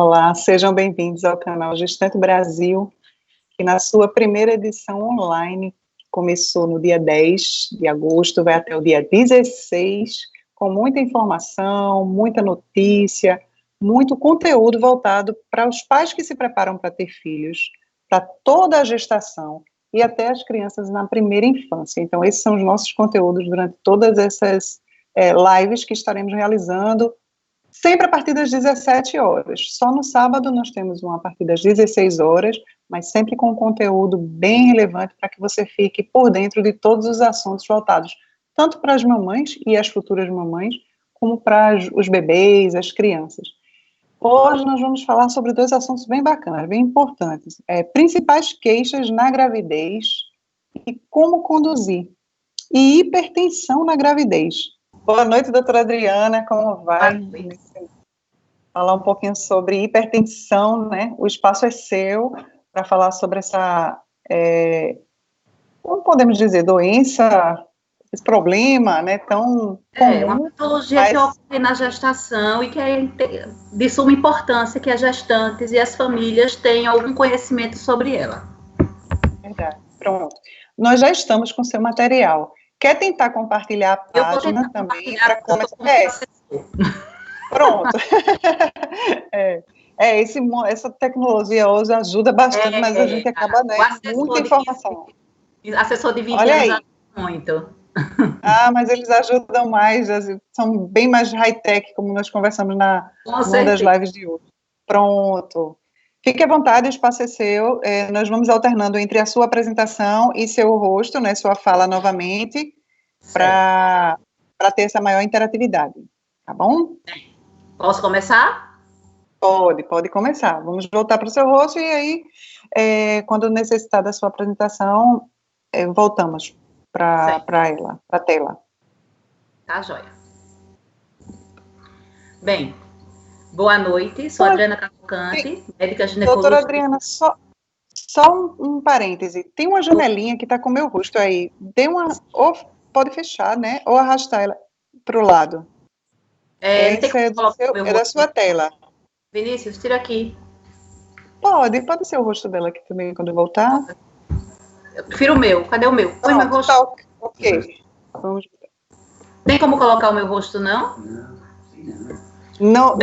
Olá, sejam bem-vindos ao canal Gestante Brasil, que na sua primeira edição online, que começou no dia 10 de agosto, vai até o dia 16, com muita informação, muita notícia, muito conteúdo voltado para os pais que se preparam para ter filhos, para toda a gestação e até as crianças na primeira infância. Então, esses são os nossos conteúdos durante todas essas lives que estaremos realizando, sempre a partir das 17 horas. Só no sábado nós temos uma a partir das 16 horas, mas sempre com conteúdo bem relevante para que você fique por dentro de todos os assuntos voltados, tanto para as mamães e as futuras mamães, como para os bebês, as crianças. Hoje nós vamos falar sobre dois assuntos bem bacanas, bem importantes. Principais queixas na gravidez e como conduzir. E hipertensão na gravidez. Boa noite, doutora Adriana, como vai? Falar um pouquinho sobre hipertensão, né? O espaço é seu para falar sobre essa, como podemos dizer, doença, esse problema, né, tão comum. Uma patologia que ocorre na gestação e que é de suma importância que as gestantes e as famílias tenham algum conhecimento sobre ela. Verdade, pronto. Nós já estamos com seu material. Quer tentar compartilhar a página também? Pronto. Essa tecnologia hoje ajuda bastante, mas a gente acaba, né, muita informação. Assessor de 20 anos ajuda muito. Mas eles ajudam mais, são bem mais high-tech, como nós conversamos numa das lives de hoje. Pronto. Fique à vontade, o espaço é seu. Nós vamos alternando entre a sua apresentação e seu rosto, né, sua fala novamente, para ter essa maior interatividade. Tá bom? Posso começar? Pode começar. Vamos voltar para o seu rosto e aí, quando necessitar da sua apresentação, voltamos para a tela. Tá, joia. Bem, boa noite, sou a Adriana Cavalcante, médica ginecologista. Doutora Adriana, só um parêntese, tem uma janelinha que está com o meu rosto aí, ou pode fechar, né, ou arrastar ela para o lado. É da sua tela. Vinícius, tira aqui. Pode ser o rosto dela aqui também, quando voltar. Eu prefiro o meu, cadê o meu? Põe meu rosto. Tá, ok. Vamos. Tem como colocar o meu rosto, não? Não,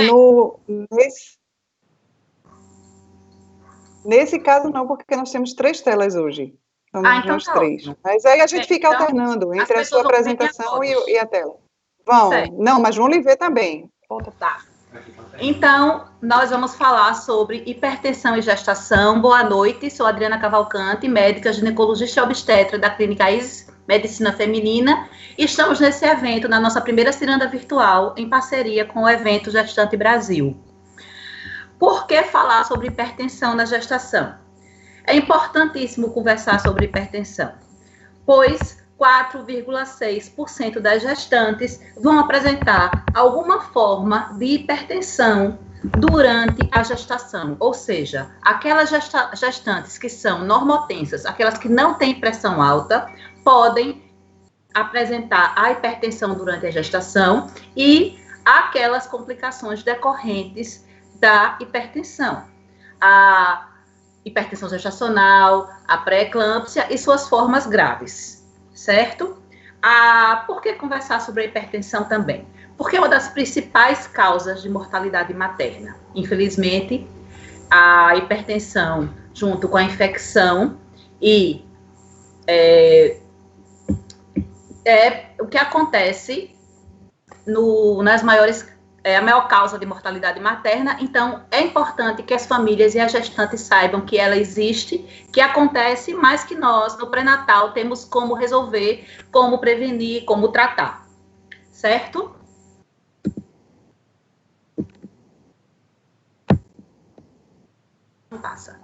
nesse caso não, porque nós temos 3 telas hoje. Então nós 3. Mas aí a gente fica alternando entre a sua apresentação e a tela. Não, mas vão lhe ver também. Tá. Então, nós vamos falar sobre hipertensão e gestação. Boa noite, sou Adriana Cavalcante, médica ginecologista e obstetra da Clínica Isis Medicina Feminina. E estamos nesse evento, na nossa primeira ciranda virtual, em parceria com o evento Gestante Brasil. Por que falar sobre hipertensão na gestação? É importantíssimo conversar sobre hipertensão, pois 4,6% das gestantes vão apresentar alguma forma de hipertensão durante a gestação, ou seja, aquelas gestantes que são normotensas, aquelas que não têm pressão alta, podem apresentar a hipertensão durante a gestação e aquelas complicações decorrentes da hipertensão, a hipertensão gestacional, a pré-eclâmpsia e suas formas graves. Certo? Por que conversar sobre a hipertensão também? Porque é uma das principais causas de mortalidade materna. Infelizmente, a hipertensão, junto com a infecção, e o que acontece nas maiores... a maior causa de mortalidade materna, então é importante que as famílias e as gestantes saibam que ela existe, que acontece, mas que nós, no pré-natal, temos como resolver, como prevenir, como tratar, certo? Passa.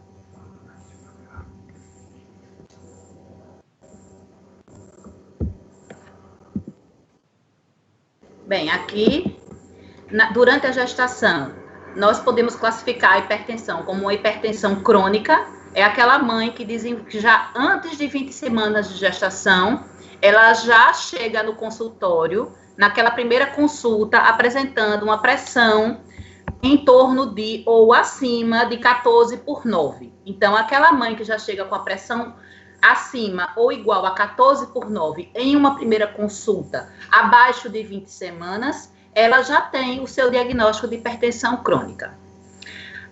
Bem, aqui... Durante a gestação, nós podemos classificar a hipertensão como uma hipertensão crônica. É aquela mãe que já antes de 20 semanas de gestação, ela já chega no consultório, naquela primeira consulta, apresentando uma pressão em torno de ou acima de 14/9. Então, aquela mãe que já chega com a pressão acima ou igual a 14/9 em uma primeira consulta, abaixo de 20 semanas, ela já tem o seu diagnóstico de hipertensão crônica.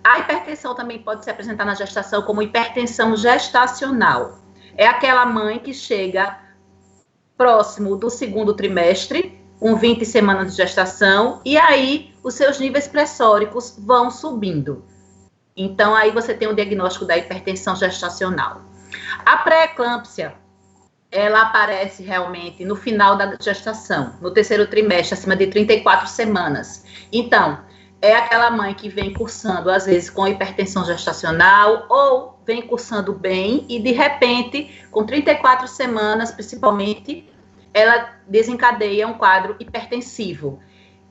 A hipertensão também pode se apresentar na gestação como hipertensão gestacional. É aquela mãe que chega próximo do segundo trimestre, com 20 semanas de gestação, e aí os seus níveis pressóricos vão subindo. Então, aí você tem o diagnóstico da hipertensão gestacional. A pré-eclâmpsia, ela aparece realmente no final da gestação, no terceiro trimestre, acima de 34 semanas. Então, é aquela mãe que vem cursando, às vezes, com hipertensão gestacional, ou vem cursando bem, e de repente, com 34 semanas, principalmente, ela desencadeia um quadro hipertensivo.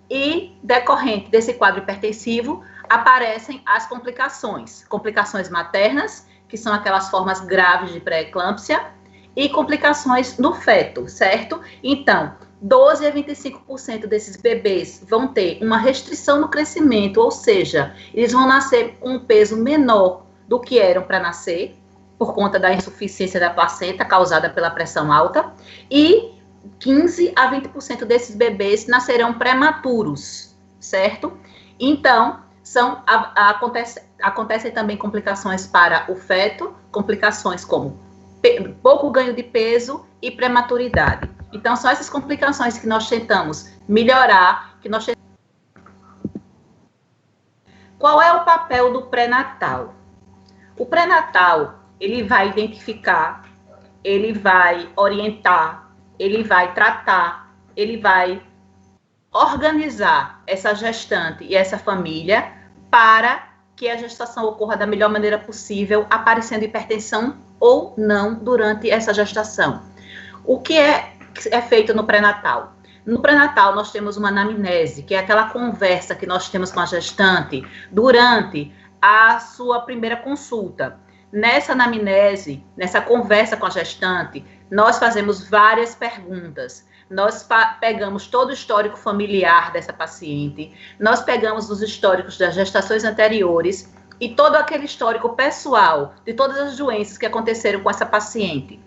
E, decorrente desse quadro hipertensivo, aparecem as complicações. Complicações maternas, que são aquelas formas graves de pré-eclâmpsia, e complicações no feto, certo? Então, 12 a 25% desses bebês vão ter uma restrição no crescimento, ou seja, eles vão nascer com um peso menor do que eram para nascer, por conta da insuficiência da placenta causada pela pressão alta, e 15 a 20% desses bebês nascerão prematuros, certo? Então, acontecem também complicações para o feto, complicações como pouco ganho de peso e prematuridade. Então, são essas complicações que nós tentamos melhorar, Qual é o papel do pré-natal? O pré-natal, ele vai identificar, ele vai orientar, ele vai tratar, ele vai organizar essa gestante e essa família para que a gestação ocorra da melhor maneira possível, aparecendo hipertensão ou não durante essa gestação. O que é feito no pré-natal? No pré-natal, nós temos uma anamnese, que é aquela conversa que nós temos com a gestante durante a sua primeira consulta. Nessa anamnese, nessa conversa com a gestante, nós fazemos várias perguntas. Nós pegamos todo o histórico familiar dessa paciente, nós pegamos os históricos das gestações anteriores e todo aquele histórico pessoal de todas as doenças que aconteceram com essa paciente.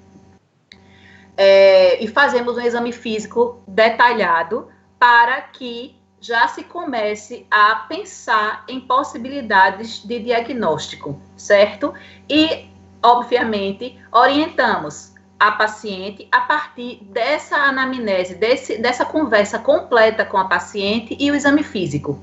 E fazemos um exame físico detalhado para que já se comece a pensar em possibilidades de diagnóstico, certo? E, obviamente, orientamos a paciente a partir dessa anamnese, dessa conversa completa com a paciente e o exame físico.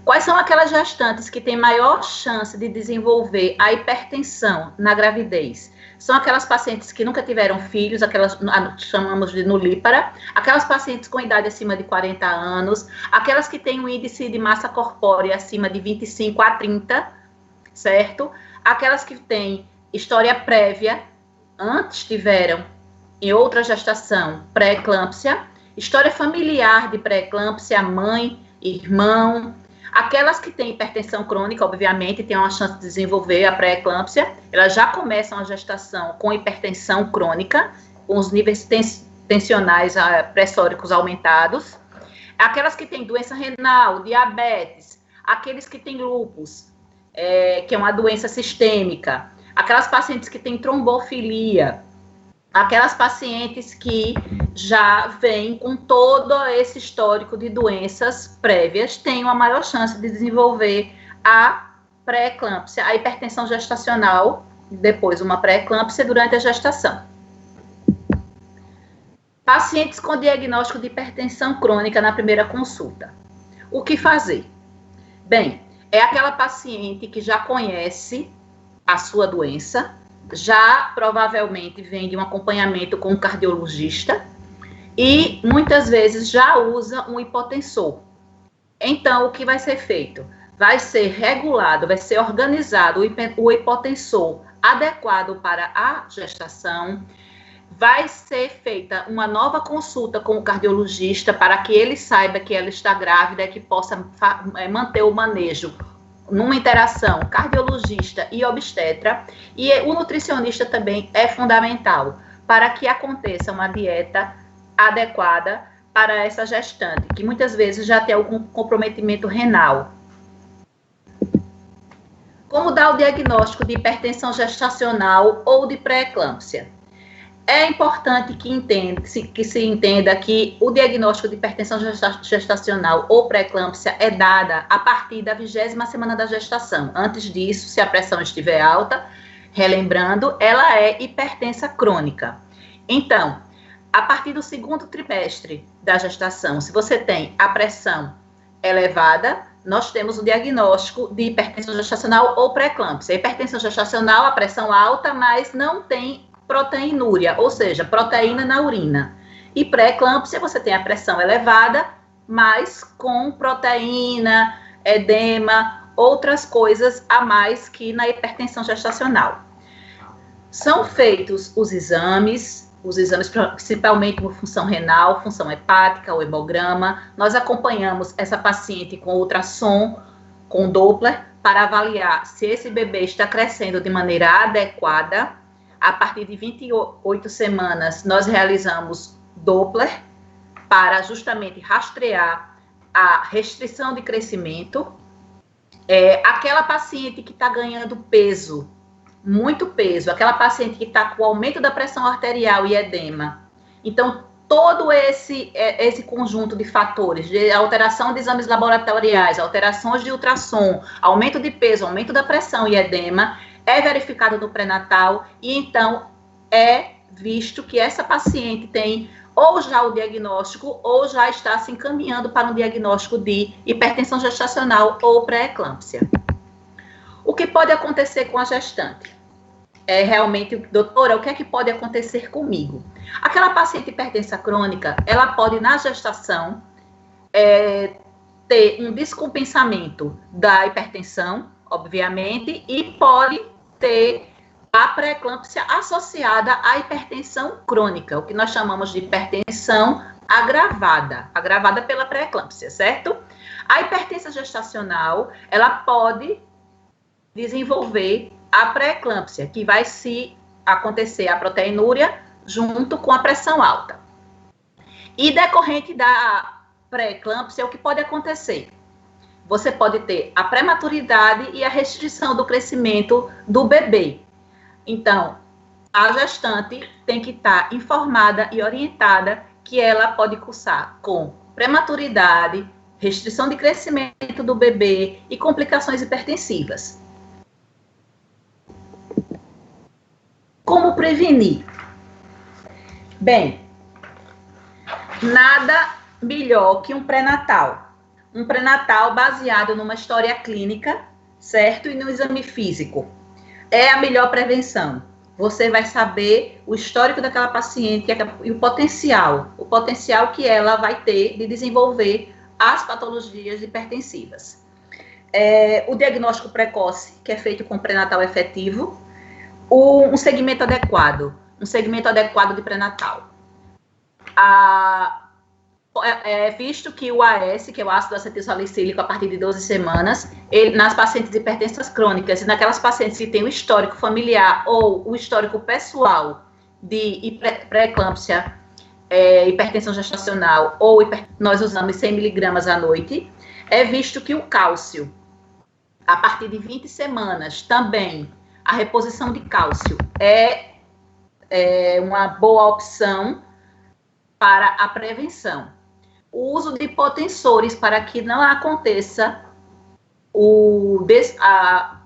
Quais são aquelas gestantes que têm maior chance de desenvolver a hipertensão na gravidez? São aquelas pacientes que nunca tiveram filhos, aquelas chamamos de nulípara, aquelas pacientes com idade acima de 40 anos, aquelas que têm um índice de massa corpórea acima de 25 a 30, certo? Aquelas que têm história prévia, antes tiveram em outra gestação pré-eclâmpsia, história familiar de pré-eclâmpsia, mãe, irmão. Aquelas que têm hipertensão crônica, obviamente, têm uma chance de desenvolver a pré-eclâmpsia, elas já começam a gestação com hipertensão crônica, com os níveis tensionais pressóricos aumentados. Aquelas que têm doença renal, diabetes, aqueles que têm lúpus, que é uma doença sistêmica, aquelas pacientes que têm trombofilia, aquelas pacientes que já vêm com todo esse histórico de doenças prévias, têm uma maior chance de desenvolver a pré-eclâmpsia, a hipertensão gestacional, depois uma pré-eclâmpsia durante a gestação. Pacientes com diagnóstico de hipertensão crônica na primeira consulta. O que fazer? Bem, é aquela paciente que já conhece a sua doença, já provavelmente vem de um acompanhamento com um cardiologista e muitas vezes já usa um hipotensor. Então, o que vai ser feito? Vai ser regulado, vai ser organizado o hipotensor adequado para a gestação, vai ser feita uma nova consulta com o cardiologista para que ele saiba que ela está grávida e que possa manter o manejo numa interação cardiologista e obstetra, e o nutricionista também é fundamental para que aconteça uma dieta adequada para essa gestante, que muitas vezes já tem algum comprometimento renal. Como dar o diagnóstico de hipertensão gestacional ou de pré-eclâmpsia? É importante que se entenda que o diagnóstico de hipertensão gestacional ou pré-eclâmpsia é dada a partir da 20ª semana da gestação. Antes disso, se a pressão estiver alta, relembrando, ela é hipertensa crônica. Então, a partir do 2º trimestre da gestação, se você tem a pressão elevada, nós temos o diagnóstico de hipertensão gestacional ou pré-eclâmpsia. Hipertensão gestacional, a pressão alta, mas não tem proteinúria, ou seja, proteína na urina. E pré-eclâmpsia, você tem a pressão elevada, mas com proteína, edema, outras coisas a mais que na hipertensão gestacional. São feitos os exames principalmente por função renal, função hepática, o hemograma. Nós acompanhamos essa paciente com ultrassom, com Doppler, para avaliar se esse bebê está crescendo de maneira adequada. A partir de 28 semanas, nós realizamos Doppler para justamente rastrear a restrição de crescimento. Aquela paciente que está ganhando peso, muito peso, aquela paciente que está com aumento da pressão arterial e edema. Então, todo esse conjunto de fatores, de alteração de exames laboratoriais, alterações de ultrassom, aumento de peso, aumento da pressão e edema, é verificado no pré-natal e, então, é visto que essa paciente tem ou já o diagnóstico ou já está se encaminhando para um diagnóstico de hipertensão gestacional ou pré-eclâmpsia. O que pode acontecer com a gestante? Realmente, doutora, o que é que pode acontecer comigo? Aquela paciente hipertensa crônica, ela pode, na gestação, ter um descompensamento da hipertensão, obviamente, e pode ter a pré-eclâmpsia associada à hipertensão crônica, o que nós chamamos de hipertensão agravada pela pré-eclâmpsia, certo? A hipertensão gestacional, ela pode desenvolver a pré-eclâmpsia, que vai se acontecer a proteinúria junto com a pressão alta. E decorrente da pré-eclâmpsia, o que pode acontecer? Você pode ter a prematuridade e a restrição do crescimento do bebê. Então, a gestante tem que estar informada e orientada que ela pode cursar com prematuridade, restrição de crescimento do bebê e complicações hipertensivas. Como prevenir? Bem, nada melhor que um pré-natal. Um pré-natal baseado numa história clínica, certo? E no exame físico. É a melhor prevenção. Você vai saber o histórico daquela paciente e o potencial que ela vai ter de desenvolver as patologias hipertensivas. O diagnóstico precoce, que é feito com pré-natal efetivo, um segmento adequado de pré-natal. É visto que o AS, que é o ácido acetilsalicílico, a partir de 12 semanas, nas pacientes hipertensas crônicas e naquelas pacientes que têm o histórico familiar ou o histórico pessoal de pré-eclâmpsia, hipertensão gestacional, nós usamos 100 mg à noite. É visto que o cálcio, a partir de 20 semanas, também, a reposição de cálcio é uma boa opção para a prevenção. O uso de hipotensores para que não aconteça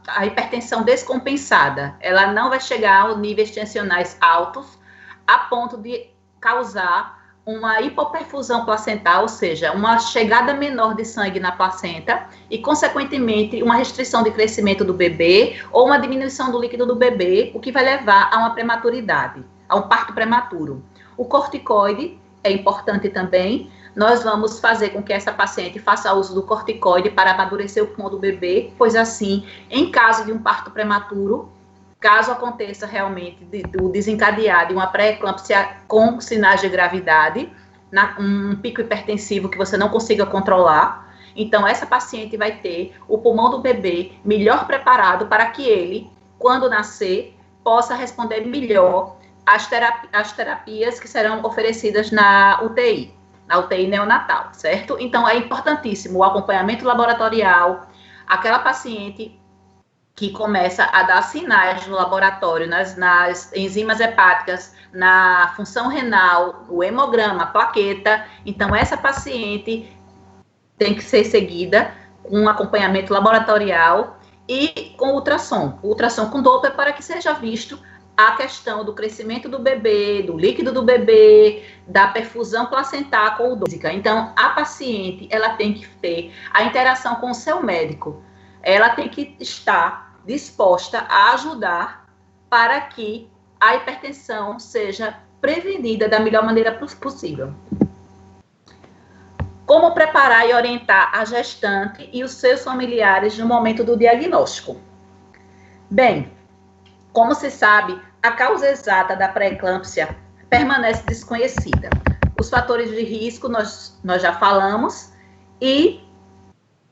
a hipertensão descompensada. Ela não vai chegar aos níveis tensionais altos a ponto de causar uma hipoperfusão placental, ou seja, uma chegada menor de sangue na placenta e, consequentemente, uma restrição de crescimento do bebê ou uma diminuição do líquido do bebê, o que vai levar a uma prematuridade, a um parto prematuro. O corticoide é importante também. Nós vamos fazer com que essa paciente faça uso do corticoide para amadurecer o pulmão do bebê, pois assim, em caso de um parto prematuro, caso aconteça realmente do desencadear de uma pré-eclâmpsia com sinais de gravidade, um pico hipertensivo que você não consiga controlar, então essa paciente vai ter o pulmão do bebê melhor preparado para que ele, quando nascer, possa responder melhor às terapias que serão oferecidas na UTI neonatal, certo? Então é importantíssimo o acompanhamento laboratorial, aquela paciente que começa a dar sinais no laboratório, nas enzimas hepáticas, na função renal, o hemograma, a plaqueta. Então, essa paciente tem que ser seguida com um acompanhamento laboratorial e com ultrassom. O ultrassom com Doppler para que seja visto a questão do crescimento do bebê, do líquido do bebê, da perfusão placentar com o Doppler. Então, a paciente, ela tem que ter a interação com o seu médico. Ela tem que estar disposta a ajudar para que a hipertensão seja prevenida da melhor maneira possível. Como preparar e orientar a gestante e os seus familiares no momento do diagnóstico? Bem, como se sabe, a causa exata da pré-eclâmpsia permanece desconhecida. Os fatores de risco nós já falamos, e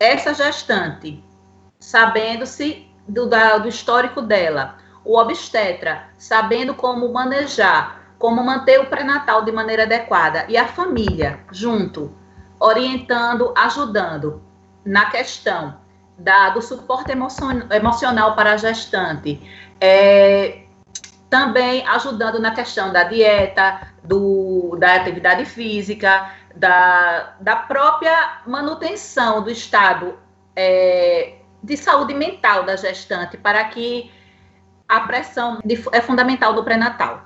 essa gestante, sabendo-se do histórico dela, o obstetra, sabendo como manejar, como manter o pré-natal de maneira adequada, e a família, junto, orientando, ajudando na questão do suporte emocional para a gestante, também ajudando na questão da dieta, da atividade física, da própria manutenção do estado de saúde mental da gestante, para que a pressão é fundamental do pré-natal.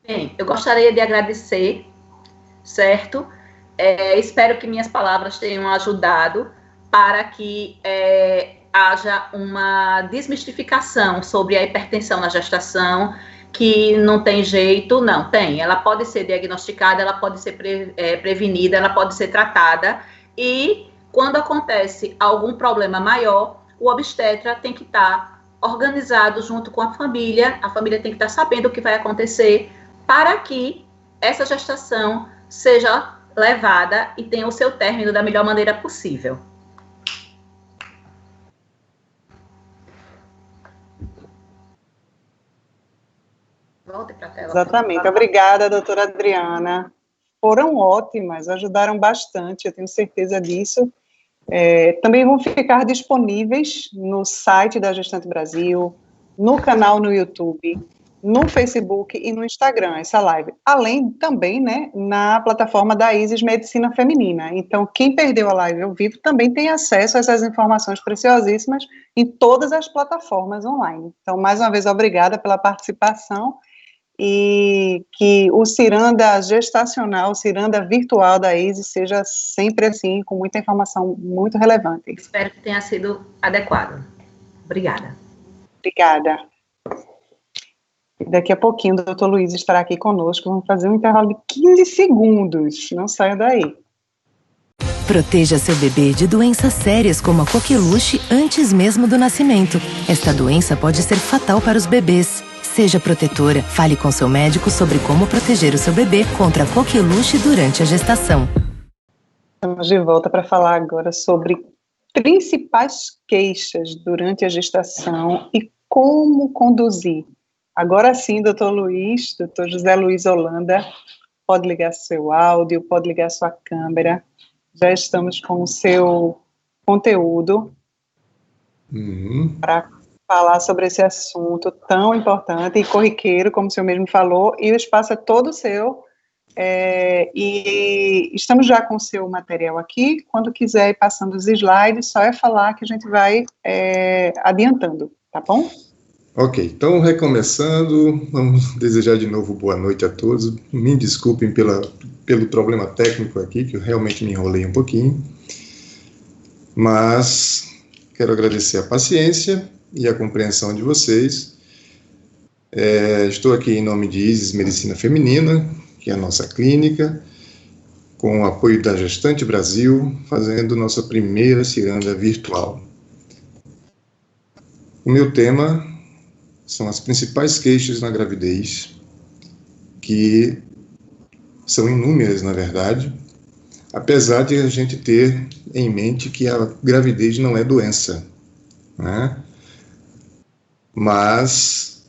Bem, eu gostaria de agradecer, certo? Espero que minhas palavras tenham ajudado para que haja uma desmistificação sobre a hipertensão na gestação, que não tem jeito, não, tem. Ela pode ser diagnosticada, ela pode ser prevenida, ela pode ser tratada, e quando acontece algum problema maior, o obstetra tem que estar organizado junto com a família tem que estar sabendo o que vai acontecer, para que essa gestação seja levada e tenha o seu término da melhor maneira possível. Volte para a tela. Exatamente. Obrigada, doutora Adriana. Foram ótimas, ajudaram bastante, eu tenho certeza disso. Também vão ficar disponíveis no site da Gestante Brasil, no canal no YouTube, no Facebook e no Instagram, essa live. Além também, né, na plataforma da Isis Medicina Feminina. Então, quem perdeu a live ao vivo também tem acesso a essas informações preciosíssimas em todas as plataformas online. Então, mais uma vez, obrigada pela participação, e que o ciranda gestacional, o ciranda virtual da Isis seja sempre assim, com muita informação muito relevante. Espero que tenha sido adequado. Obrigada. Obrigada. Daqui a pouquinho o doutor Luiz estará aqui conosco. Vamos fazer um intervalo de 15 segundos. Não saia daí. Proteja seu bebê de doenças sérias como a coqueluche antes mesmo do nascimento. Esta doença pode ser fatal para os bebês. Seja protetora. Fale com seu médico sobre como proteger o seu bebê contra a coqueluche durante a gestação. Estamos de volta para falar agora sobre principais queixas durante a gestação e como conduzir. Agora sim, doutor José Luiz Holanda, pode ligar seu áudio, pode ligar sua câmera. Já estamos com o seu conteúdo para falar sobre esse assunto tão importante e corriqueiro, como o senhor mesmo falou, e o espaço é todo seu. E estamos já com o seu material aqui. Quando quiser ir passando os slides, só é falar que a gente vai adiantando, tá bom? Ok, então recomeçando, vamos desejar de novo boa noite a todos. Me desculpem pelo problema técnico aqui, que eu realmente me enrolei um pouquinho, mas quero agradecer a paciência e a compreensão de vocês. Estou aqui em nome de Isis Medicina Feminina, que é a nossa clínica, com o apoio da Gestante Brasil, fazendo nossa primeira ciranda virtual. O meu tema são as principais queixas na gravidez, que são inúmeras, na verdade, apesar de a gente ter em mente que a gravidez não é doença, né? Mas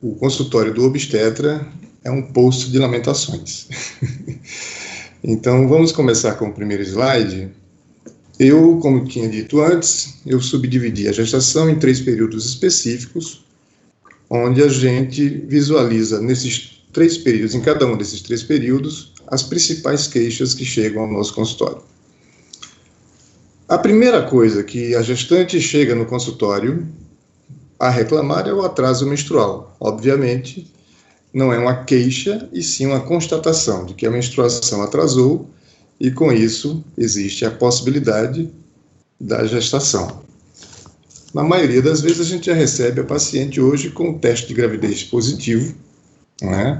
o consultório do obstetra é um poço de lamentações. Então, vamos começar com o primeiro slide. Eu, como tinha dito antes, eu subdividi a gestação em 3 períodos específicos, onde a gente visualiza nesses 3 períodos, em cada um desses 3 períodos, as principais queixas que chegam ao nosso consultório. A primeira coisa que a gestante chega no consultório a reclamar é o atraso menstrual. Obviamente, não é uma queixa, e sim uma constatação de que a menstruação atrasou, e com isso existe a possibilidade da gestação. Na maioria das vezes a gente já recebe a paciente hoje com o teste de gravidez positivo, né?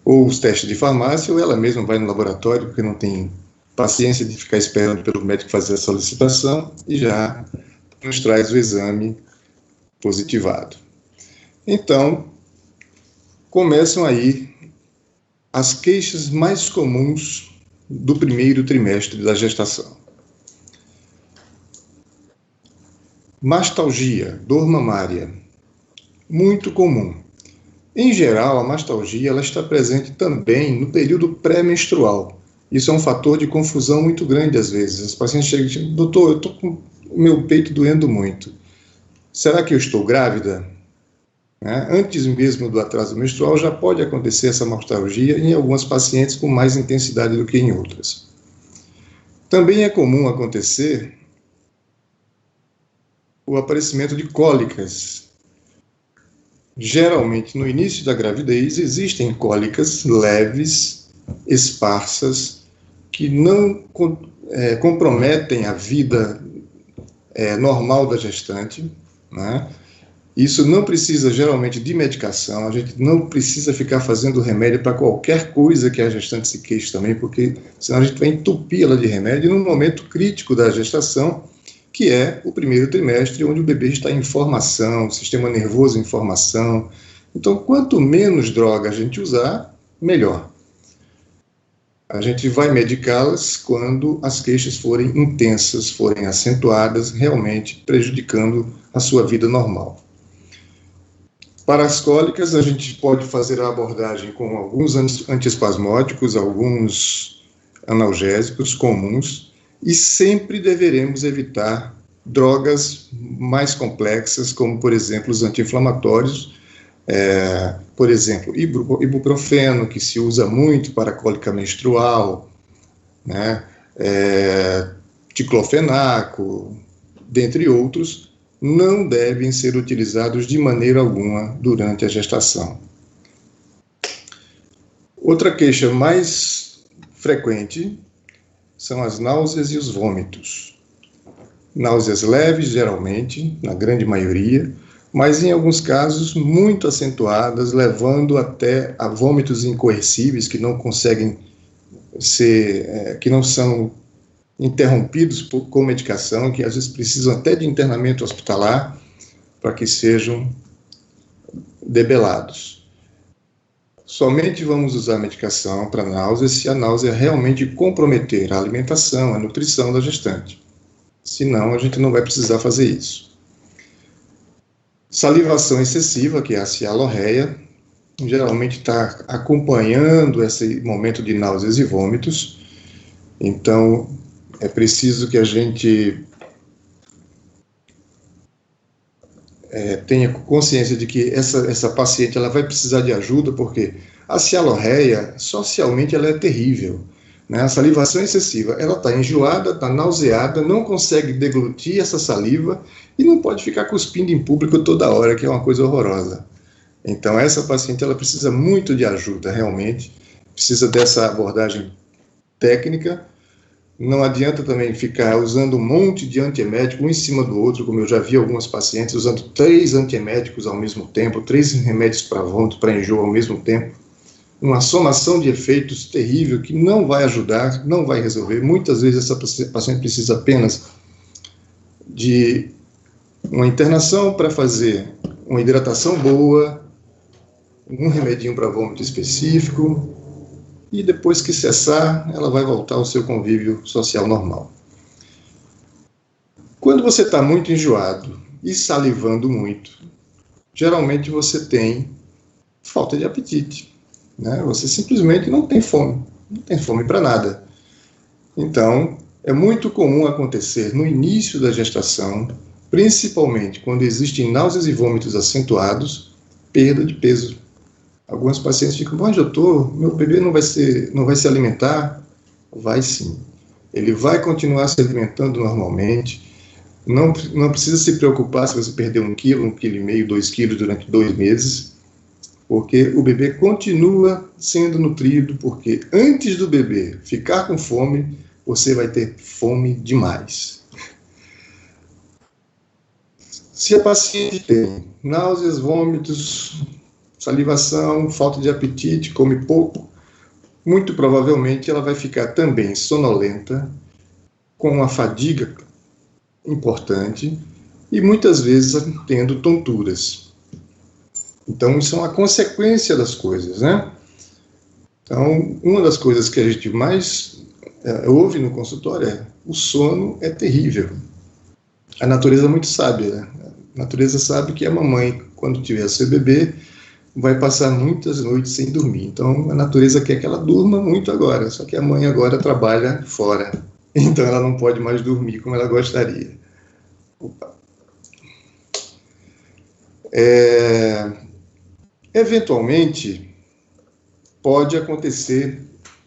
Ou os testes de farmácia, ou ela mesma vai no laboratório, porque não tem paciência de ficar esperando pelo médico fazer a solicitação, e já nos traz o exame positivado. Então, começam aí as queixas mais comuns do primeiro trimestre da gestação. Mastalgia, dor mamária, muito comum. Em geral, a mastalgia ela está presente também no período pré-menstrual. Isso é um fator de confusão muito grande às vezes. As pacientes chegam e dizem: doutor, eu estou com o meu peito doendo muito. Será que eu estou grávida? Antes mesmo do atraso menstrual, já pode acontecer essa mastalgia em algumas pacientes com mais intensidade do que em outras. Também é comum acontecer o aparecimento de cólicas. Geralmente, no início da gravidez, existem cólicas leves, esparsas, que não comprometem a vida normal da gestante, né? Isso não precisa, geralmente, de medicação, a gente não precisa ficar fazendo remédio para qualquer coisa que a gestante se queixe também, porque senão a gente vai entupir ela de remédio num momento crítico da gestação, que é o primeiro trimestre, onde o bebê está em formação, o sistema nervoso em formação. Então, quanto menos droga a gente usar, melhor. A gente vai medicá-las quando as queixas forem intensas, forem acentuadas, realmente prejudicando a sua vida normal. Para as cólicas, a gente pode fazer a abordagem com alguns antiespasmódicos, alguns analgésicos comuns, e sempre deveremos evitar drogas mais complexas, como, por exemplo, os anti-inflamatórios, por exemplo, ibuprofeno, que se usa muito para cólica menstrual, né? Diclofenaco, dentre outros, não devem ser utilizados de maneira alguma durante a gestação. Outra queixa mais frequente são as náuseas e os vômitos. Náuseas leves, geralmente, na grande maioria, mas em alguns casos muito acentuadas, levando até a vômitos incoercíveis que não conseguem ser, que não são interrompidos com medicação, que às vezes precisam até de internamento hospitalar para que sejam debelados. Somente vamos usar medicação para náusea se a náusea realmente comprometer a alimentação, a nutrição da gestante. Senão, a gente não vai precisar fazer isso. Salivação excessiva, que é a cialorreia, geralmente está acompanhando esse momento de náuseas e vômitos. Então, é preciso que a gente tenha consciência de que essa paciente ela vai precisar de ajuda, porque a cialorreia, socialmente, ela é terrível, né? A salivação excessiva, ela está enjoada, está nauseada, não consegue deglutir essa saliva e não pode ficar cuspindo em público toda hora, que é uma coisa horrorosa. Então, essa paciente ela precisa muito de ajuda, realmente, precisa dessa abordagem técnica. Não adianta também ficar usando um monte de antiemético um em cima do outro, como eu já vi algumas pacientes usando 3 antieméticos ao mesmo tempo, 3 remédios para vômito, para enjoo ao mesmo tempo. Uma somação de efeitos terrível que não vai ajudar, não vai resolver. Muitas vezes essa paciente precisa apenas de uma internação para fazer uma hidratação boa, um remedinho para vômito específico, e depois que cessar, ela vai voltar ao seu convívio social normal. Quando você está muito enjoado e salivando muito, geralmente você tem falta de apetite, né? Você simplesmente não tem fome para nada. Então, é muito comum acontecer no início da gestação, principalmente quando existem náuseas e vômitos acentuados, perda de peso. Algumas pacientes ficam, onde eu estou? Meu bebê não vai se alimentar? Vai sim. Ele vai continuar se alimentando normalmente. Não precisa se preocupar se você perder 1 quilo, 1,5 quilo, 2 quilos durante 2 meses, porque o bebê continua sendo nutrido, porque antes do bebê ficar com fome, você vai ter fome demais. Se a paciente tem náuseas, vômitos, salivação, falta de apetite, come pouco, muito provavelmente ela vai ficar também sonolenta, com uma fadiga importante e muitas vezes tendo tonturas. Então, isso é uma consequência das coisas, né? Então, uma das coisas que a gente mais ouve no consultório é: o sono é terrível. A natureza é muito sábia, né? A natureza sabe que a mamãe, quando tiver seu bebê, vai passar muitas noites sem dormir. Então, a natureza quer que ela durma muito agora, só que a mãe agora trabalha fora. Então, ela não pode mais dormir como ela gostaria. Eventualmente, pode acontecer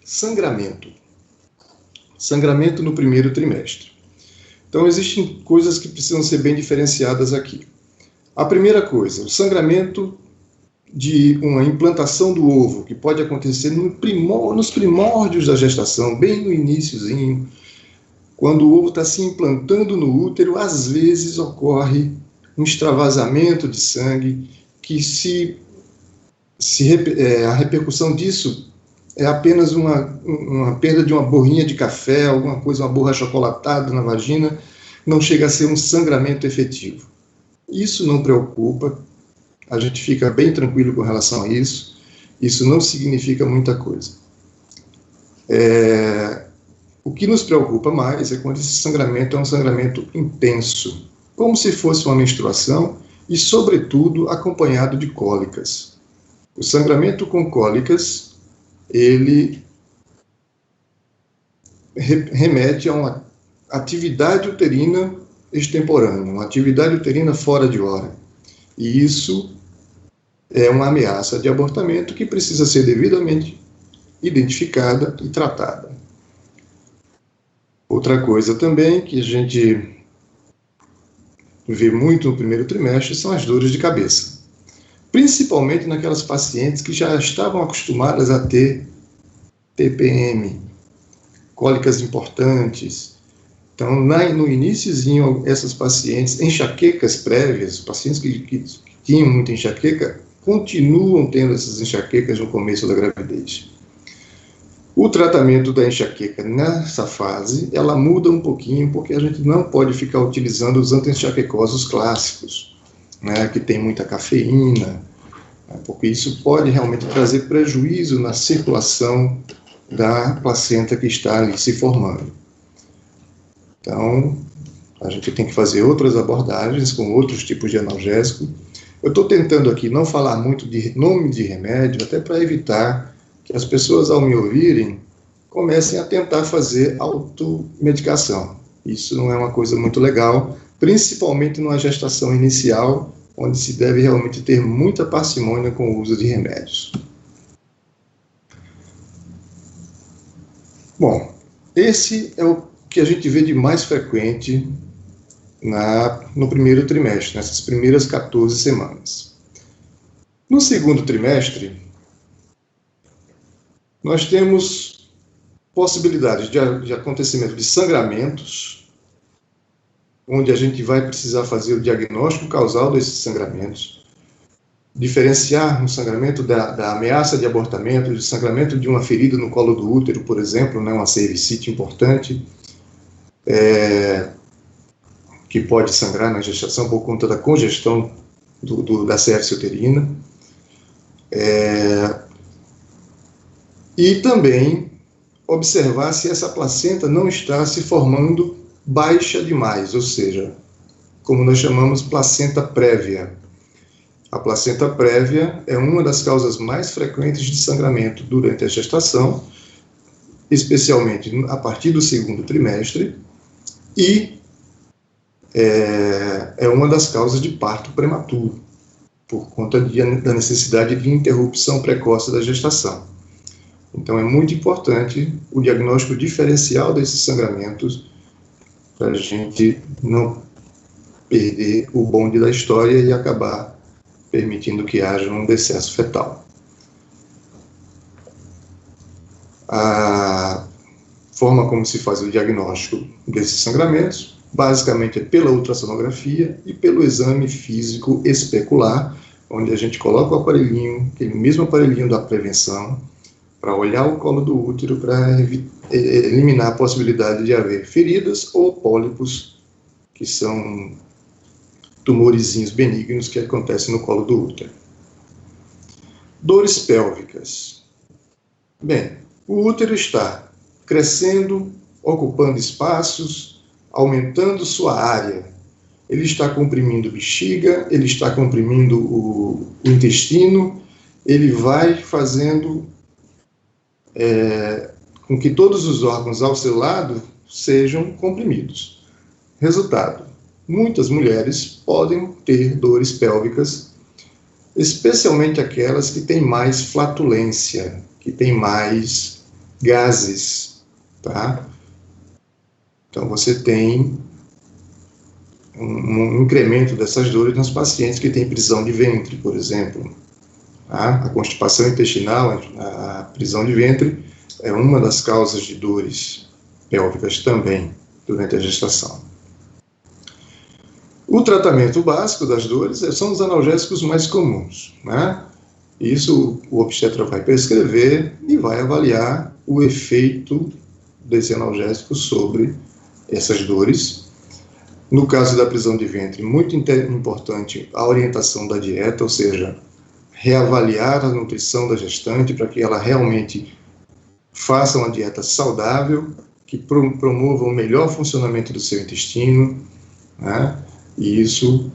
sangramento. Sangramento no primeiro trimestre. Então, existem coisas que precisam ser bem diferenciadas aqui. A primeira coisa, o sangramento de uma implantação do ovo, que pode acontecer nos primórdios da gestação, bem no iniciozinho, quando o ovo está se implantando no útero, às vezes ocorre um extravasamento de sangue, que a repercussão disso é apenas uma perda de uma borrinha de café, alguma coisa, uma borra achocolatada na vagina, não chega a ser um sangramento efetivo. Isso não preocupa, a gente fica bem tranquilo com relação a isso, isso não significa muita coisa. O que nos preocupa mais é quando esse sangramento é um sangramento intenso, como se fosse uma menstruação e, sobretudo, acompanhado de cólicas. O sangramento com cólicas, ele remete a uma atividade uterina extemporânea, uma atividade uterina fora de hora. E isso é uma ameaça de abortamento que precisa ser devidamente identificada e tratada. Outra coisa também que a gente vê muito no primeiro trimestre são as dores de cabeça. Principalmente naquelas pacientes que já estavam acostumadas a ter TPM, cólicas importantes. Então, no iniciozinho, essas pacientes, enxaquecas prévias, pacientes que tinham muita enxaqueca, continuam tendo essas enxaquecas no começo da gravidez. O tratamento da enxaqueca nessa fase, ela muda um pouquinho, porque a gente não pode ficar utilizando os anti-enxaquecosos clássicos, né, que tem muita cafeína, né, porque isso pode realmente trazer prejuízo na circulação da placenta que está ali se formando. Então, a gente tem que fazer outras abordagens com outros tipos de analgésico. Eu estou tentando aqui não falar muito de nome de remédio, até para evitar que as pessoas, ao me ouvirem, comecem a tentar fazer automedicação. Isso não é uma coisa muito legal, principalmente numa gestação inicial, onde se deve realmente ter muita parcimônia com o uso de remédios. Bom, esse é o que a gente vê de mais frequente no primeiro trimestre, nessas primeiras 14 semanas. No segundo trimestre, nós temos possibilidades de acontecimento de sangramentos, onde a gente vai precisar fazer o diagnóstico causal desses sangramentos, diferenciar um sangramento da ameaça de abortamento, de sangramento de uma ferida no colo do útero, por exemplo, né, uma cervicite importante, que pode sangrar na gestação por conta da congestão da cervice uterina. E também observar se essa placenta não está se formando baixa demais, ou seja, como nós chamamos placenta prévia. A placenta prévia é uma das causas mais frequentes de sangramento durante a gestação especialmente a partir do segundo trimestre, e é uma das causas de parto prematuro, por conta da necessidade de interrupção precoce da gestação. Então, é muito importante o diagnóstico diferencial desses sangramentos, para a gente não perder o bonde da história e acabar permitindo que haja um decesso fetal. A forma como se faz o diagnóstico desses sangramentos, basicamente é pela ultrassonografia e pelo exame físico especular, onde a gente coloca o aparelhinho, aquele mesmo aparelhinho da prevenção, para olhar o colo do útero, para eliminar a possibilidade de haver feridas ou pólipos, que são tumorizinhos benignos que acontecem no colo do útero. Dores pélvicas. Bem, o útero está crescendo, ocupando espaços, aumentando sua área. Ele está comprimindo bexiga, ele está comprimindo o intestino, ele vai fazendo com que todos os órgãos ao seu lado sejam comprimidos. Resultado: muitas mulheres podem ter dores pélvicas, especialmente aquelas que têm mais flatulência, que têm mais gases, tá? Então, você tem um incremento dessas dores nas pacientes que têm prisão de ventre, por exemplo. Tá? A constipação intestinal, a prisão de ventre, é uma das causas de dores pélvicas também durante a gestação. O tratamento básico das dores são os analgésicos mais comuns, né? Isso o obstetra vai prescrever e vai avaliar o efeito desse analgésico sobre essas dores. No caso da prisão de ventre, muito importante a orientação da dieta, ou seja, reavaliar a nutrição da gestante para que ela realmente faça uma dieta saudável, que promova o melhor funcionamento do seu intestino, né? E isso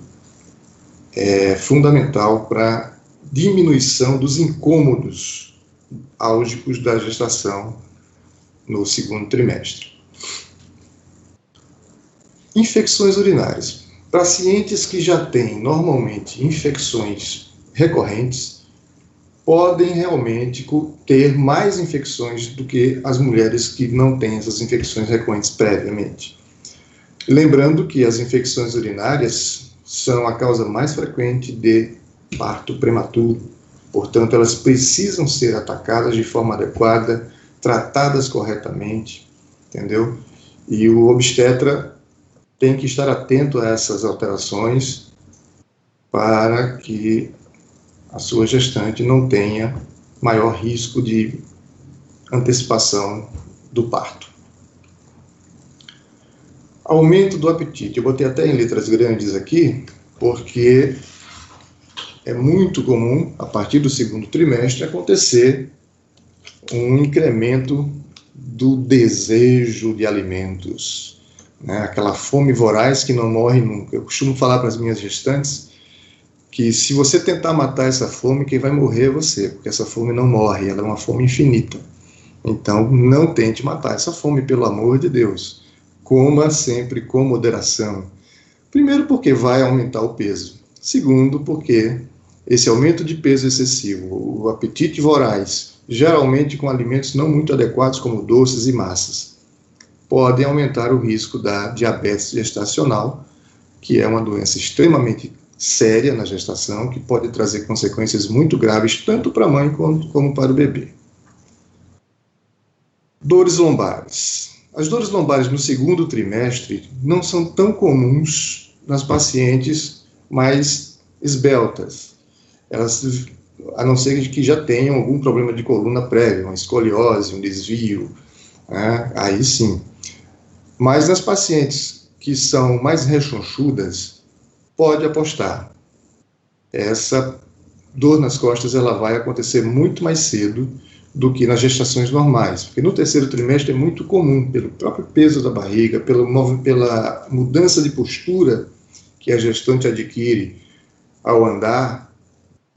é fundamental para diminuição dos incômodos álgicos da gestação no segundo trimestre. Infecções urinárias. Pacientes que já têm normalmente infecções recorrentes podem realmente ter mais infecções do que as mulheres que não têm essas infecções recorrentes previamente. Lembrando que as infecções urinárias são a causa mais frequente de parto prematuro, portanto, elas precisam ser atacadas de forma adequada, tratadas corretamente, entendeu? E o obstetra tem que estar atento a essas alterações para que a sua gestante não tenha maior risco de antecipação do parto. Aumento do apetite. Eu botei até em letras grandes aqui, porque é muito comum, a partir do segundo trimestre, acontecer um incremento do desejo de alimentos, né? Aquela fome voraz que não morre nunca. Eu costumo falar para as minhas gestantes que se você tentar matar essa fome, quem vai morrer é você, porque essa fome não morre, ela é uma fome infinita. Então, não tente matar essa fome, pelo amor de Deus. Coma sempre com moderação. Primeiro, porque vai aumentar o peso. Segundo, porque esse aumento de peso excessivo, o apetite voraz, geralmente com alimentos não muito adequados, como doces e massas, podem aumentar o risco da diabetes gestacional, que é uma doença extremamente séria na gestação, que pode trazer consequências muito graves, tanto para a mãe como para o bebê. Dores lombares. As dores lombares no segundo trimestre não são tão comuns nas pacientes mais esbeltas. Elas, a não ser que já tenham algum problema de coluna prévio, uma escoliose, um desvio, né? Aí sim. Mas nas pacientes que são mais rechonchudas, pode apostar. Essa dor nas costas ela vai acontecer muito mais cedo do que nas gestações normais, porque no terceiro trimestre é muito comum, pelo próprio peso da barriga, pela mudança de postura que a gestante adquire ao andar,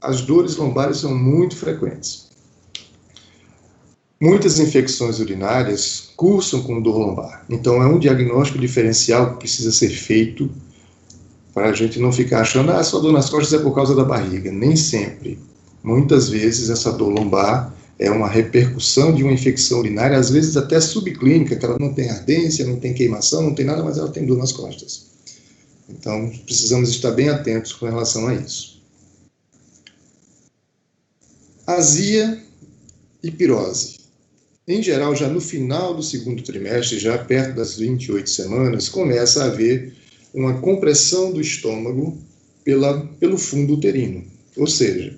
as dores lombares são muito frequentes. Muitas infecções urinárias cursam com dor lombar. Então, é um diagnóstico diferencial que precisa ser feito para a gente não ficar achando, sua dor nas costas é por causa da barriga. Nem sempre. Muitas vezes, essa dor lombar é uma repercussão de uma infecção urinária, às vezes até subclínica, que ela não tem ardência, não tem queimação, não tem nada, mas ela tem dor nas costas. Então, precisamos estar bem atentos com relação a isso. Azia e pirose. Em geral, já no final do segundo trimestre, já perto das 28 semanas, começa a haver uma compressão do estômago pelo fundo uterino. Ou seja,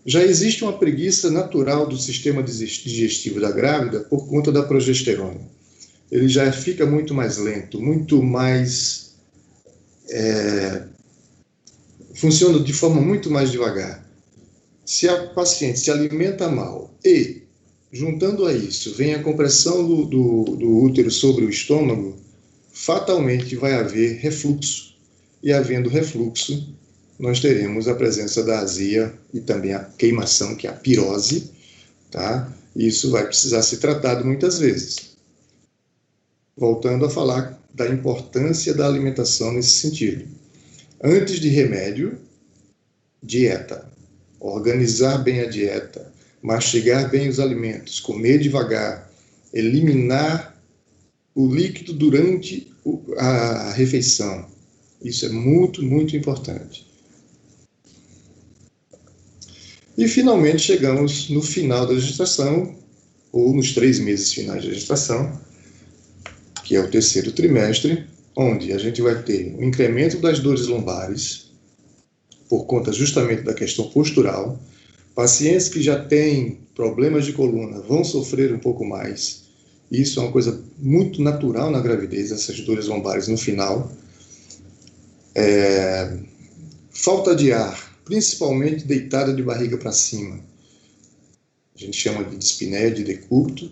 já existe uma preguiça natural do sistema digestivo da grávida por conta da progesterona. Ele já fica muito mais lento, muito mais... funciona de forma muito mais devagar. Se a paciente se alimenta mal e, juntando a isso, vem a compressão do útero sobre o estômago, fatalmente vai haver refluxo. E havendo refluxo, nós teremos a presença da azia e também a queimação, que é a pirose, tá? Isso vai precisar ser tratado muitas vezes. Voltando a falar da importância da alimentação nesse sentido. Antes de remédio, dieta. Organizar bem a dieta, mastigar bem os alimentos, comer devagar, eliminar o líquido durante a refeição. Isso é muito, muito importante. E, finalmente, chegamos no final da gestação, ou nos 3 meses finais da gestação, que é o terceiro trimestre, onde a gente vai ter um incremento das dores lombares, por conta justamente da questão postural. Pacientes que já têm problemas de coluna vão sofrer um pouco mais. Isso é uma coisa muito natural na gravidez, essas dores lombares no final. Falta de ar, principalmente deitada de barriga para cima. A gente chama de dispneia de decúbito.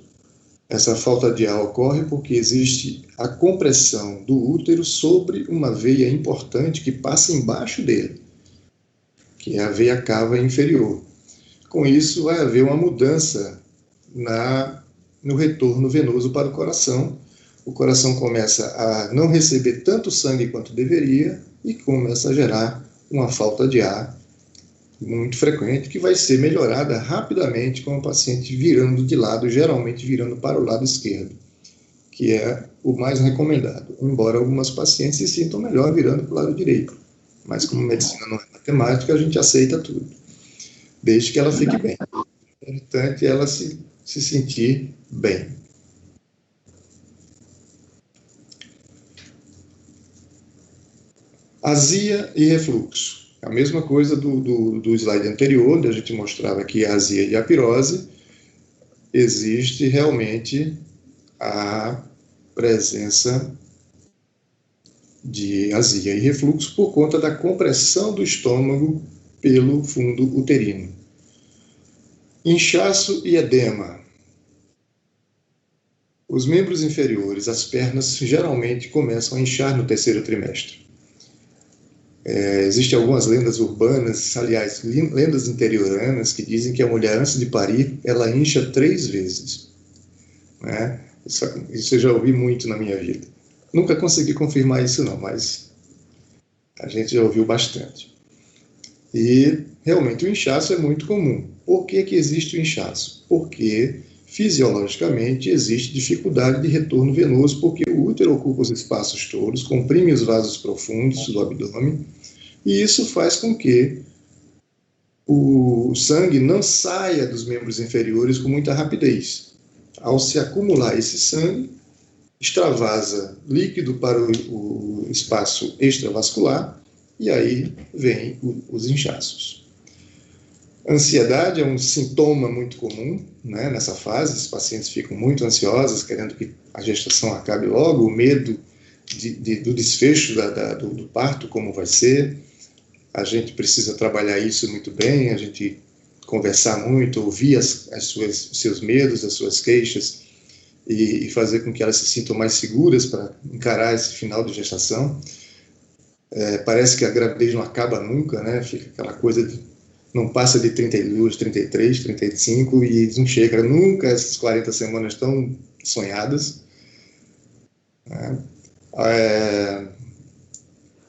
Essa falta de ar ocorre porque existe a compressão do útero sobre uma veia importante que passa embaixo dele, que é a veia cava inferior. Com isso, vai haver uma mudança no retorno venoso para o coração. O coração começa a não receber tanto sangue quanto deveria e começa a gerar uma falta de ar muito frequente, que vai ser melhorada rapidamente com o paciente virando de lado, geralmente virando para o lado esquerdo, que é o mais recomendado, embora algumas pacientes se sintam melhor virando para o lado direito. Mas como medicina não é matemática, a gente aceita tudo, desde que ela fique bem. É importante ela se sentir bem. Azia e refluxo. A mesma coisa do slide anterior, onde a gente mostrava que a azia e a pirose, existe realmente a presença de azia e refluxo por conta da compressão do estômago pelo fundo uterino. Inchaço e edema. Os membros inferiores, as pernas, geralmente começam a inchar no terceiro trimestre. Existem algumas lendas urbanas, aliás, lendas interioranas, que dizem que a mulher, antes de parir, ela incha 3 vezes. Né? Isso eu já ouvi muito na minha vida. Nunca consegui confirmar isso não, mas a gente já ouviu bastante. E, realmente, o inchaço é muito comum. Por que existe o inchaço? Porque, fisiologicamente, existe dificuldade de retorno venoso, porque o útero ocupa os espaços todos, comprime os vasos profundos do abdômen, e isso faz com que o sangue não saia dos membros inferiores com muita rapidez. Ao se acumular esse sangue, extravasa líquido para o espaço extravascular, e aí vem os inchaços. Ansiedade é um sintoma muito comum, né, nessa fase. Os pacientes ficam muito ansiosos, querendo que a gestação acabe logo, o medo do desfecho do parto, como vai ser. A gente precisa trabalhar isso muito bem, a gente conversar muito, ouvir os seus medos, as suas queixas, e fazer com que elas se sintam mais seguras para encarar esse final de gestação. Parece que a gravidez não acaba nunca, né? Fica aquela coisa de não passa de 32, 33, 35 e não chega nunca a essas 40 semanas tão sonhadas. Né?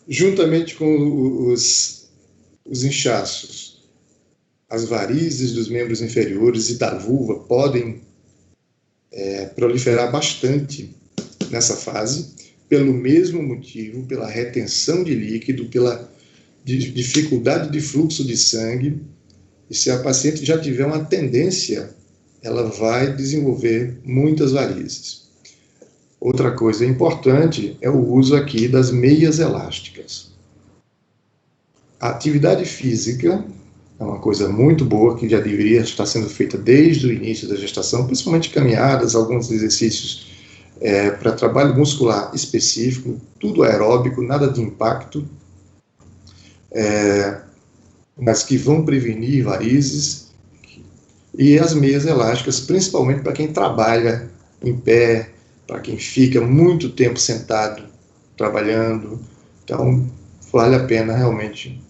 Juntamente com os inchaços, as varizes dos membros inferiores e da vulva podem proliferar bastante nessa fase, pelo mesmo motivo, pela retenção de líquido, pela dificuldade de fluxo de sangue, e se a paciente já tiver uma tendência, ela vai desenvolver muitas varizes. Outra coisa importante é o uso aqui das meias elásticas. A atividade física é uma coisa muito boa, que já deveria estar sendo feita desde o início da gestação, principalmente caminhadas, alguns exercícios para trabalho muscular específico, tudo aeróbico, nada de impacto, mas que vão prevenir varizes, e as meias elásticas, principalmente para quem trabalha em pé, para quem fica muito tempo sentado, trabalhando. Então, vale a pena realmente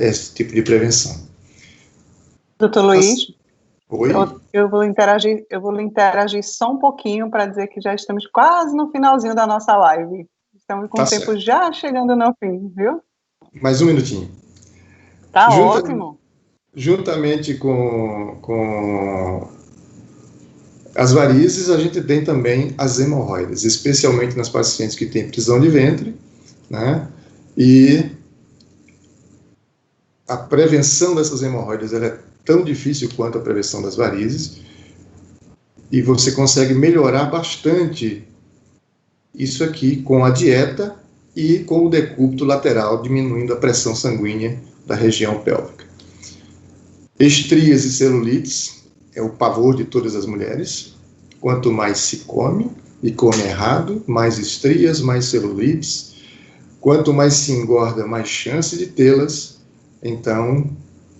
esse tipo de prevenção. Doutor Luiz, oi? Eu vou interagir só um pouquinho para dizer que já estamos quase no finalzinho da nossa live. Estamos com o tempo certo. Já chegando no fim, viu? Mais um minutinho. Tá ótimo. Juntamente com as varizes, a gente tem também as hemorroidas, especialmente nas pacientes que têm prisão de ventre, né? E a prevenção dessas hemorroidas ela é tão difícil quanto a prevenção das varizes, e você consegue melhorar bastante isso aqui com a dieta e com o decúbito lateral, diminuindo a pressão sanguínea da região pélvica. Estrias e celulites é o pavor de todas as mulheres. Quanto mais se come, e come errado, mais estrias, mais celulites. Quanto mais se engorda, mais chance de tê-las. Então,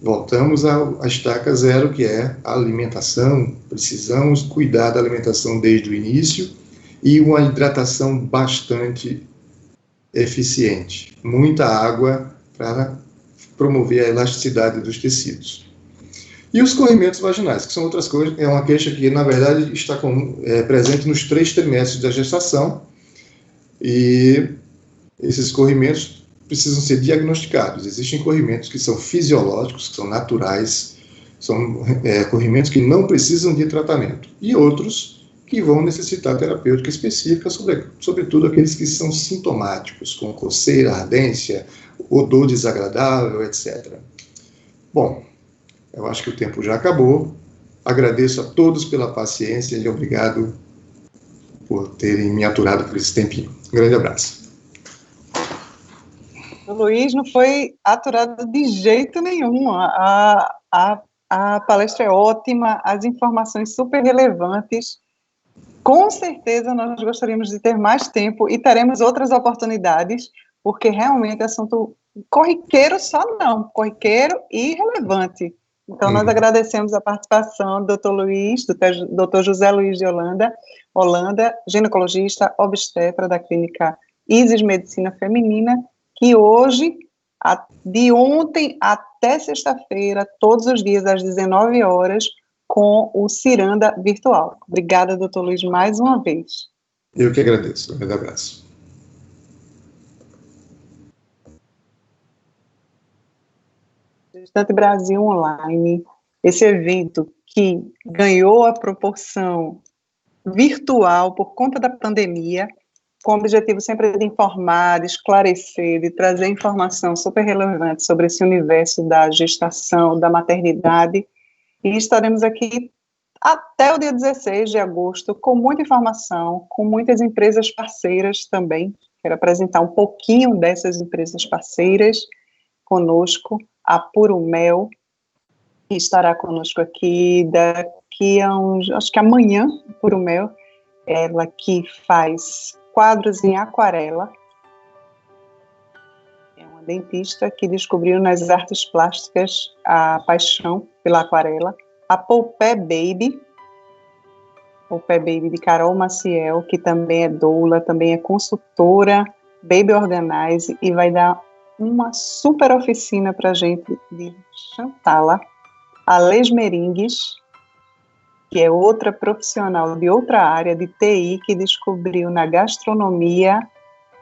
voltamos à estaca zero, que é a alimentação. Precisamos cuidar da alimentação desde o início e uma hidratação bastante eficiente. Muita água para promover a elasticidade dos tecidos. E os corrimentos vaginais, que são outras coisas, é uma queixa que, na verdade, está presente nos 3 trimestres da gestação, e esses corrimentos precisam ser diagnosticados. Existem corrimentos que são fisiológicos, que são naturais, são corrimentos que não precisam de tratamento, e outros que vão necessitar terapêutica específica, sobretudo aqueles que são sintomáticos, com coceira, ardência, odor desagradável, etc. Bom, eu acho que o tempo já acabou. Agradeço a todos pela paciência e obrigado por terem me aturado por esse tempinho. Um grande abraço. O Luiz não foi aturado de jeito nenhum. A palestra é ótima, as informações super relevantes. Com certeza nós gostaríamos de ter mais tempo e teremos outras oportunidades, porque realmente é assunto corriqueiro corriqueiro e relevante. Então, nós agradecemos a participação do Dr. Luiz, do Dr. José Luiz de Holanda, ginecologista, obstetra da clínica Isis Medicina Feminina, que hoje, de ontem até sexta-feira, todos os dias às 19 horas, com o Ciranda Virtual. Obrigada, Dr. Luiz, mais uma vez. Eu que agradeço. Um grande abraço. Gestante Brasil Online, esse evento que ganhou a proporção virtual por conta da pandemia, com o objetivo sempre de informar, de esclarecer, de trazer informação super relevante sobre esse universo da gestação, da maternidade, e estaremos aqui até o dia 16 de agosto, com muita informação, com muitas empresas parceiras também. Quero apresentar um pouquinho dessas empresas parceiras conosco, a Puro Mel, que estará conosco aqui daqui a acho que amanhã, Puro Mel, ela que faz quadros em aquarela, é uma dentista que descobriu nas artes plásticas a paixão pela aquarela. A Poupé Baby de Carol Maciel, que também é doula, também é consultora, Baby Organize, e vai dar uma super oficina para a gente de Chantala, a Les Meringues, que é outra profissional de outra área de TI que descobriu na gastronomia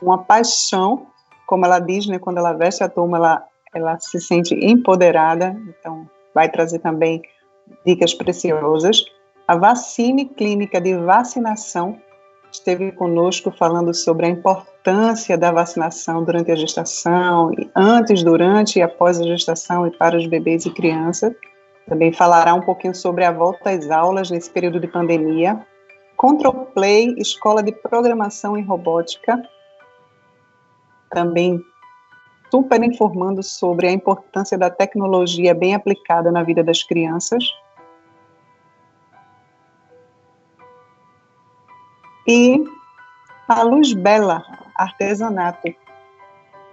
uma paixão, como ela diz, né, quando ela veste a turma, ela se sente empoderada, então vai trazer também dicas preciosas. A Vacine Clínica de Vacinação esteve conosco falando sobre a importância da vacinação durante a gestação, antes, durante e após a gestação e para os bebês e crianças. Também falará um pouquinho sobre a volta às aulas nesse período de pandemia. Control Play, Escola de Programação e Robótica, também super informando sobre a importância da tecnologia bem aplicada na vida das crianças. E a Luz Bela, artesanato.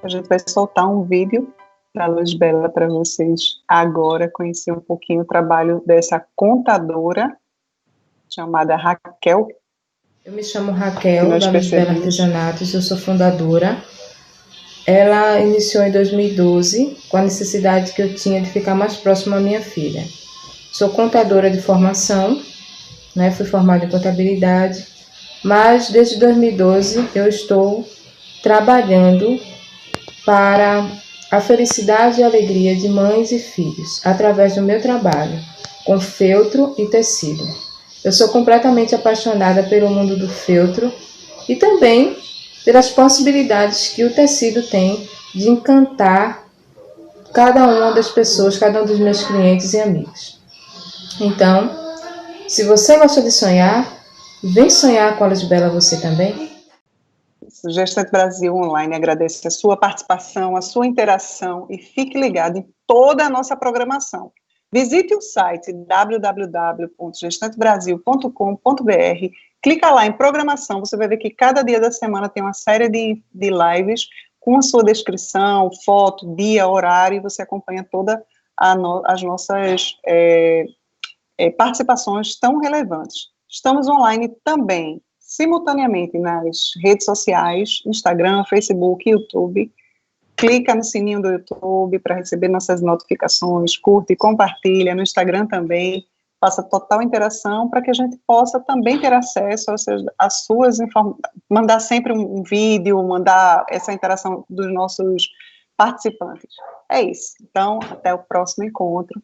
A gente vai soltar um vídeo da Luz Bela para vocês agora conhecer um pouquinho o trabalho dessa contadora chamada Raquel. Eu me chamo Raquel, da Luz Bela Artesanatos, eu sou fundadora. Ela iniciou em 2012, com a necessidade que eu tinha de ficar mais próxima à minha filha. Sou contadora de formação, né, fui formada em contabilidade, mas desde 2012 eu estou trabalhando para a felicidade e alegria de mães e filhos, através do meu trabalho, com feltro e tecido. Eu sou completamente apaixonada pelo mundo do feltro e também pelas possibilidades que o tecido tem de encantar cada uma das pessoas, cada um dos meus clientes e amigos. Então, se você gosta de sonhar, vem sonhar com a Luz Bela você também. O Gestante Brasil Online agradece a sua participação, a sua interação e fique ligado em toda a nossa programação. Visite o site www.gestantebrasil.com.br, clica lá em programação, você vai ver que cada dia da semana tem uma série de lives com a sua descrição, foto, dia, horário, e você acompanha todas as nossas participações tão relevantes. Estamos online também, simultaneamente nas redes sociais, Instagram, Facebook, YouTube. Clica no sininho do YouTube para receber nossas notificações, curte e compartilha, no Instagram também, faça total interação para que a gente possa também ter acesso às suas informações, mandar sempre um vídeo, mandar essa interação dos nossos participantes. É isso. Então, até o próximo encontro.